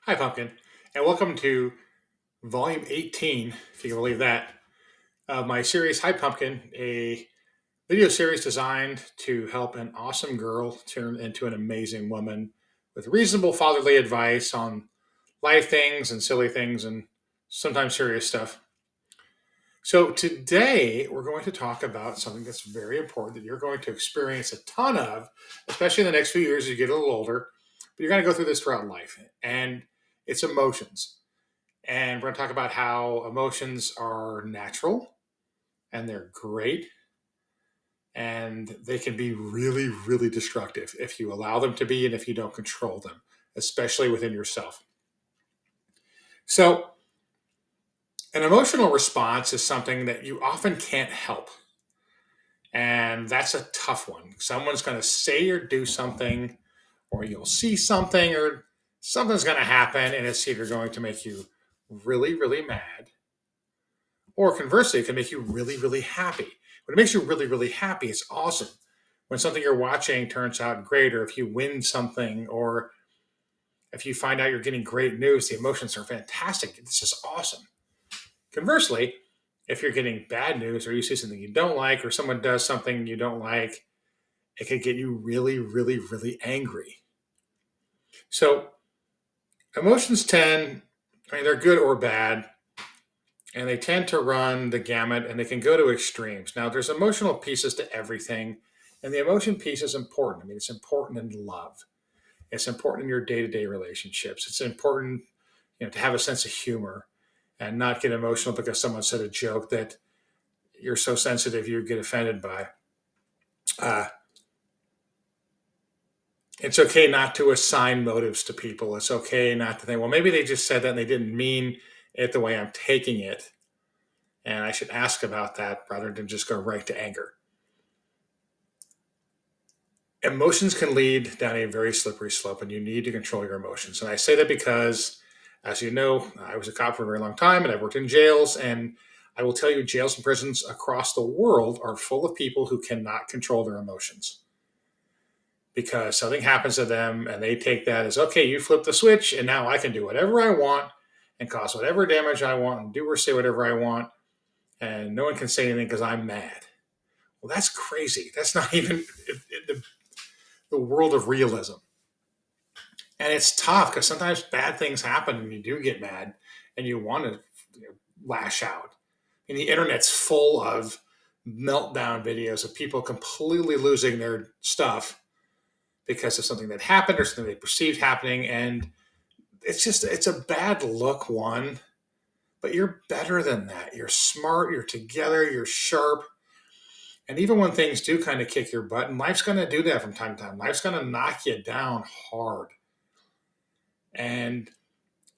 Hi, Pumpkin, and welcome to Volume 18, if you can believe that, of my series, Hi, Pumpkin, a video series designed to help an awesome girl turn into an amazing woman with reasonable fatherly advice on life things and silly things and sometimes serious stuff. So, today we're going to talk about something that's very important that you're going to experience a ton of, especially in the next few years as you get a little older. But you're going to go through this throughout life, and it's emotions. And we're going to talk about how emotions are natural and they're great and they can be really, really destructive if you allow them to be and if you don't control them, especially within yourself. So, an emotional response is something that you often can't help. And that's a tough one. Someone's going to say or do something, or you'll see something, or something's going to happen, and it's either going to make you really, really mad. Or conversely, it can make you really, really happy. When it makes you really, really happy, it's awesome. When something you're watching turns out great, or if you win something, or if you find out you're getting great news, the emotions are fantastic. This is awesome. Conversely, if you're getting bad news, or you see something you don't like, or someone does something you don't like, it can get you really, really, really angry. So emotions tend, I mean, they're good or bad, and they tend to run the gamut and they can go to extremes. Now, there's emotional pieces to everything, and the emotion piece is important. I mean, it's important in love, it's important in your day to day relationships, it's important, to have a sense of humor and not get emotional because someone said a joke that you're so sensitive you get offended by. Uh, it's okay not to assign motives to people. It's okay not to think, well, maybe they just said that and they didn't mean it the way I'm taking it. And I should ask about that rather than just go right to anger. Emotions can lead down a very slippery slope, and you need to control your emotions. And I say that because, as you know, I was a cop for a very long time, and I worked in jails. And I will tell you, jails and prisons across the world are full of people who cannot control their emotions because something happens to them, and they take that as okay. You flip the switch, and now I can do whatever I want and cause whatever damage I want, and do or say whatever I want, and no one can say anything because I'm mad. Well, that's crazy. That's not even the world of realism. And it's tough because sometimes bad things happen and you do get mad and you want to lash out. And the internet's full of meltdown videos of people completely losing their stuff because of something that happened or something they perceived happening. And it's a bad look, one, but you're better than that. You're smart, you're together, you're sharp. And even when things do kind of kick your butt, and life's going to do that from time to time, life's going to knock you down hard. And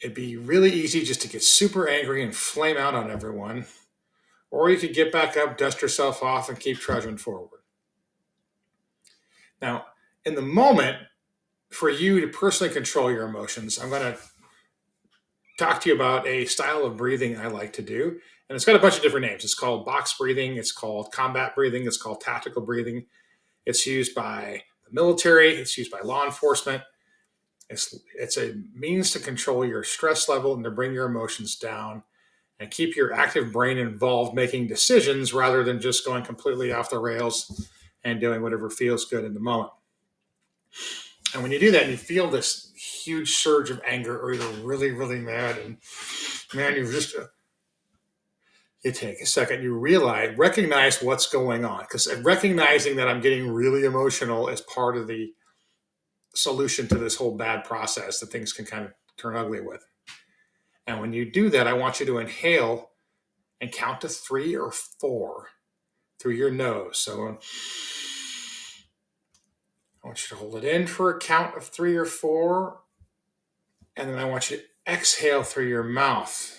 it'd be really easy just to get super angry and flame out on everyone. Or you could get back up, dust yourself off, and keep trudging forward. Now, in the moment, for you to personally control your emotions, I'm going to talk to you about a style of breathing I like to do. And it's got a bunch of different names. It's called box breathing, it's called combat breathing, it's called tactical breathing. It's used by the military, it's used by law enforcement. It's a means to control your stress level and to bring your emotions down and keep your active brain involved making decisions rather than just going completely off the rails and doing whatever feels good in the moment. And when you do that, you feel this huge surge of anger, or you're really, really mad, and man, you take a second, you recognize what's going on, because recognizing that I'm getting really emotional is part of the solution to this whole bad process that things can kind of turn ugly with. And when you do that, I want you to inhale and count to 3 or 4 through your nose. So I want you to hold it in for a count of 3 or 4, and then I want you to exhale through your mouth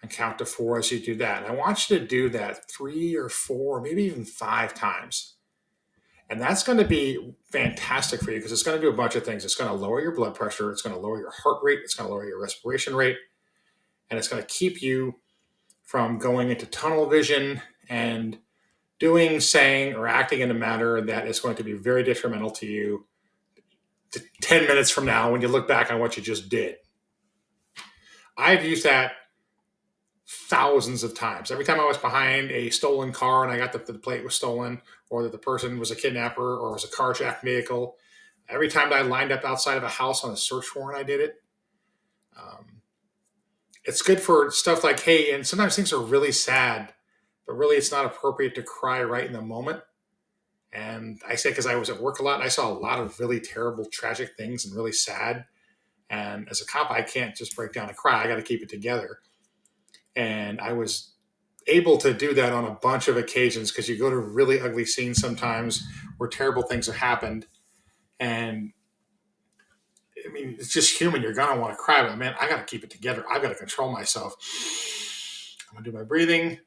and count to 4 as you do that. And I want you to do that 3 or 4, maybe even 5 times. And that's going to be fantastic for you because it's going to do a bunch of things. It's going to lower your blood pressure, it's going to lower your heart rate, it's going to lower your respiration rate, and it's going to keep you from going into tunnel vision and doing, saying, or acting in a manner that is going to be very detrimental to you 10 minutes from now when you look back on what you just did. I've used that thousands of times. Every time I was behind a stolen car and I got that the plate was stolen, or that the person was a kidnapper or was a carjacked vehicle, every time I lined up outside of a house on a search warrant, I did it. Um, it's good for stuff like, hey, and sometimes things are really sad, but really it's not appropriate to cry right in the moment. And I say because I was at work a lot, and I saw a lot of really terrible, tragic things and really sad. And as a cop, I can't just break down and cry. I got to keep it together. And I was able to do that on a bunch of occasions because you go to really ugly scenes sometimes where terrible things have happened. And I mean, it's just human. You're going to want to cry, but man, I got to keep it together. I've got to control myself. I'm going to do my breathing.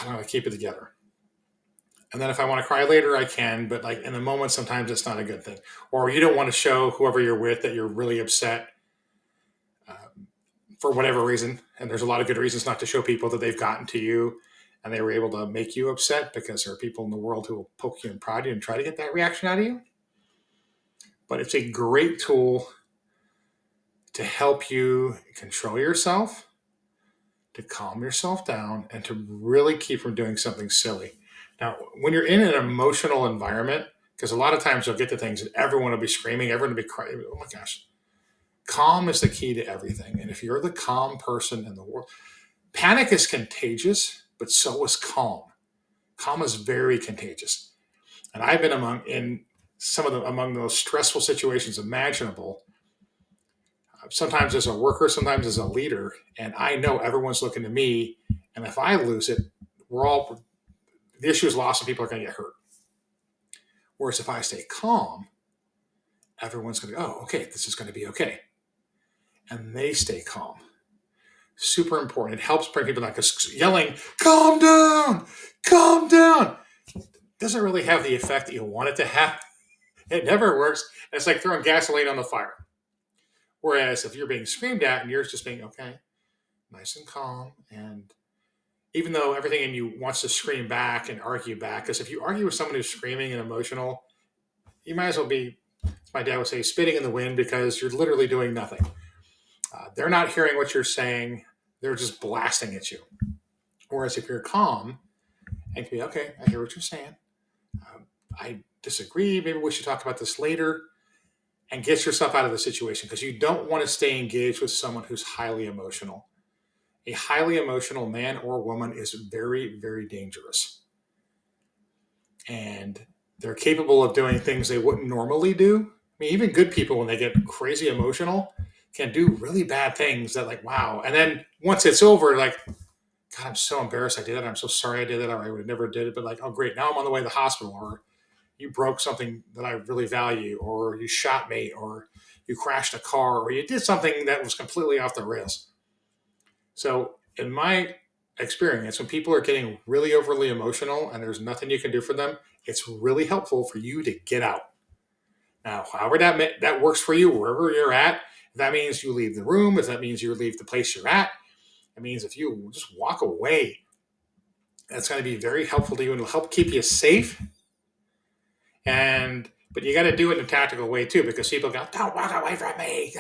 I'm going to keep it together. And then if I want to cry later, I can. But like in the moment, sometimes it's not a good thing. Or you don't want to show whoever you're with that you're really upset for whatever reason. And there's a lot of good reasons not to show people that they've gotten to you and they were able to make you upset, because there are people in the world who will poke you and prod you and try to get that reaction out of you. But it's a great tool to help you control yourself, to calm yourself down, and to really keep from doing something silly. Now, when you're in an emotional environment, because a lot of times you'll get to things that everyone will be screaming, everyone will be crying. Oh my gosh. Calm is the key to everything. And if you're the calm person in the world, panic is contagious, but so is calm. Calm is very contagious. And I've been among the most stressful situations imaginable, sometimes as a worker, sometimes as a leader. And I know everyone's looking to me. And if I lose it, the issue is lost and people are going to get hurt. Whereas if I stay calm, everyone's going to go, oh, okay, this is going to be okay. And they stay calm. Super important. It helps bring people down, because yelling, calm down, calm down, doesn't really have the effect that you want it to have. It never works. It's like throwing gasoline on the fire. Whereas if you're being screamed at and you're just being, okay, nice and calm, and even though everything in you wants to scream back and argue back, because if you argue with someone who's screaming and emotional, you might as well be, as my dad would say, spitting in the wind, because you're literally doing nothing. They're not hearing what you're saying. They're just blasting at you. Whereas if you're calm and can be, okay, I hear what you're saying. I disagree. Maybe we should talk about this later, and get yourself out of the situation, because you don't want to stay engaged with someone who's highly emotional. A highly emotional man or woman is very, very dangerous. And they're capable of doing things they wouldn't normally do. I mean, even good people, when they get crazy emotional, can do really bad things that, like, wow. And then once it's over, like, God, I'm so embarrassed I did it. I'm so sorry I did it. Or I would have never did it. But like, oh, great. Now I'm on the way to the hospital. Or you broke something that I really value. Or you shot me. Or you crashed a car. Or you did something that was completely off the rails. So in my experience, when people are getting really overly emotional and there's nothing you can do for them, it's really helpful for you to get out. Now, however that works for you, wherever you're at, if that means you leave the room, if that means you leave the place you're at, it means if you just walk away, that's going to be very helpful to you and will help keep you safe. But you got to do it in a tactical way too, because people go, "Don't walk away from me,"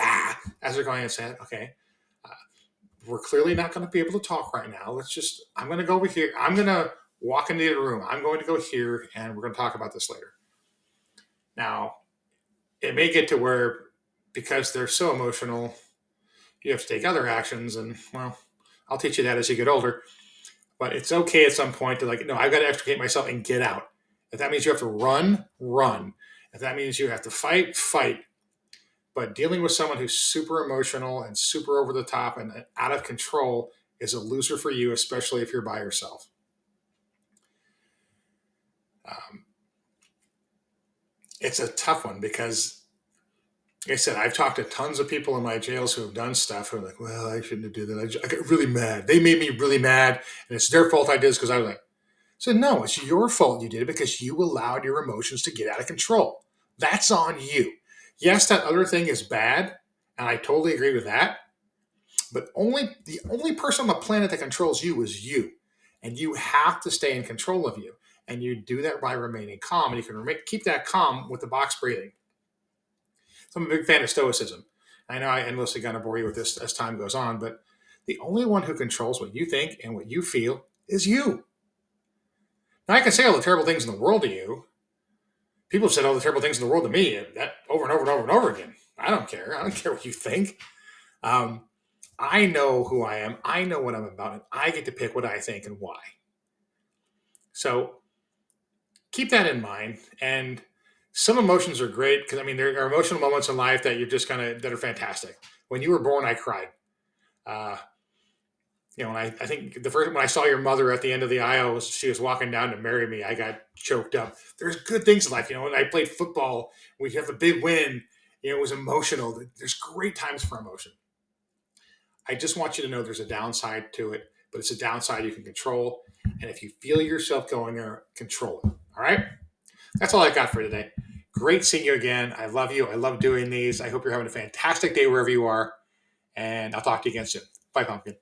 as they're going and saying, "Okay, we're clearly not going to be able to talk right now. I'm going to go over here. I'm going to walk into the room. I'm going to go here, and we're going to talk about this later." Now, it may get to where, because they're so emotional, you have to take other actions. And, well, I'll teach you that as you get older. But it's okay at some point to, like, no, I've got to extricate myself and get out. If that means you have to run, run. If that means you have to fight, fight. But dealing with someone who's super emotional and super over the top and out of control is a loser for you, especially if you're by yourself. It's a tough one because, like I said, I've talked to tons of people in my jails who have done stuff who are like, well, I shouldn't have done that. I got really mad. They made me really mad, and it's their fault I did this because I was like, so no, it's your fault you did it because you allowed your emotions to get out of control. That's on you. Yes, that other thing is bad, and I totally agree with that. But the only person on the planet that controls you is you. And you have to stay in control of you. And you do that by remaining calm. And you can keep that calm with the box breathing. So I'm a big fan of Stoicism. I know I endlessly going to bore you with this as time goes on, but the only one who controls what you think and what you feel is you. Now, I can say all the terrible things in the world to you. People have said all the terrible things in the world to me, and that over and over and over and over again. I don't care. I don't care what you think. Um, I know who I am. I know what I'm about, and I get to pick what I think and why. So keep that in mind. And some emotions are great because I mean there are emotional moments in life that you're just kind of that are fantastic. When you were born, I cried. Uh, and I think the first when I saw your mother at the end of the aisle, she was walking down to marry me. I got choked up. There's good things in life, when I played football, we have a big win. It was emotional. There's great times for emotion. I just want you to know there's a downside to it, but it's a downside you can control. And if you feel yourself going there, control it. All right. That's all I got for today. Great seeing you again. I love you. I love doing these. I hope you're having a fantastic day wherever you are. And I'll talk to you again soon. Bye, Pumpkin.